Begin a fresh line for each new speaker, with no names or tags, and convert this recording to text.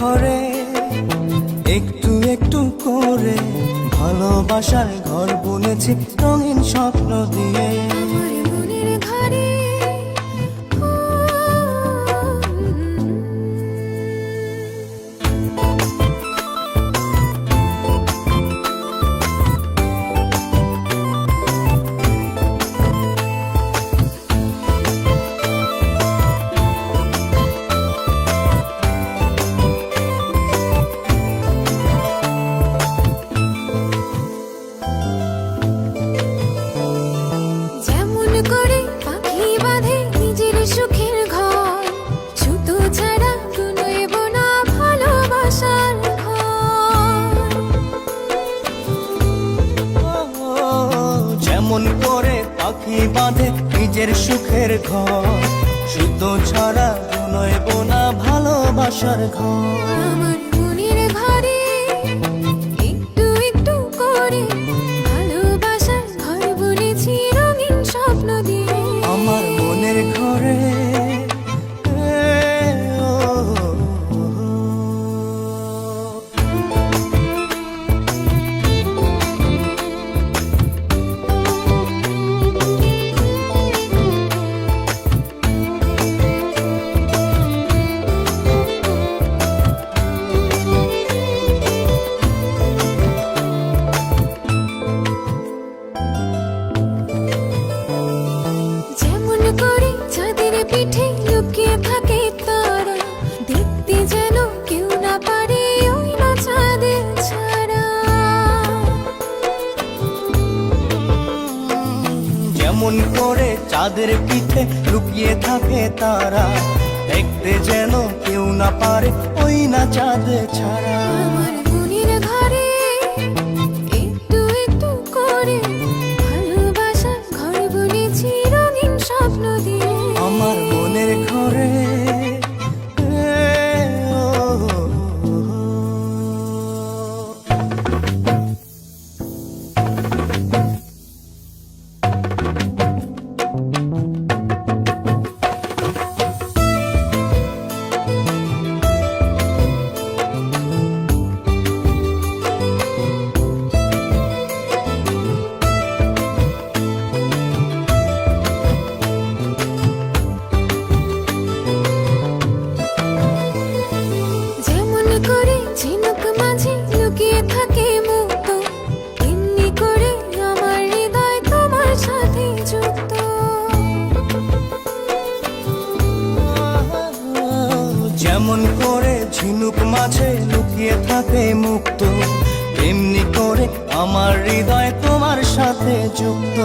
ঘরে একটু একটু করে ভালোবাসার ঘর বুনেছি রঙিন স্বপ্ন দিয়ে।
আমার মনের ঘরে যেমন করে পাখি বাঁধে নিজের সুখের ঘর, সুতো ছাড়া বুনইব না ভালোবাসার ঘর।
যেমন করে পাখি বাঁধে নিজের সুখের ঘর, সুতো ছাড়া বুনইব না ভালোবাসার ঘর।
আমার মনের ঘরে একটু একটু করে ভালোবাসার ঘর বুনেছি রঙিন স্বপ্ন দিয়ে।
আমার মনের ঘরে
যেমন করে চাঁদের পিঠে লুকিয়ে থাকে তারা, দেখতে যেন কেউ না পারে ওই না চাঁদের ছাড়া।
যেমন করে চাঁদের পিঠে লুকিয়ে থাকে তারা, দেখতে যেন কেউ না পারে ওই না চাঁদ ছাড়া।
আমার মনের ঘরে একটু একটু করে ভালোবাসার ঘর বুনেছি রঙিন স্বপ্ন দিয়ে।
আমার মনের ঘরে
যেমন করে ঝিনুক মাঝে লুকিয়ে থাকে মুক্ত, এমনি করে আমার হৃদয় তোমার সাথে যুক্ত।
যেমন করে ঝিনুক মাঝে লুকিয়ে থাকে মুক্ত, এমনি করে আমার হৃদয় তোমার সাথে যুক্ত।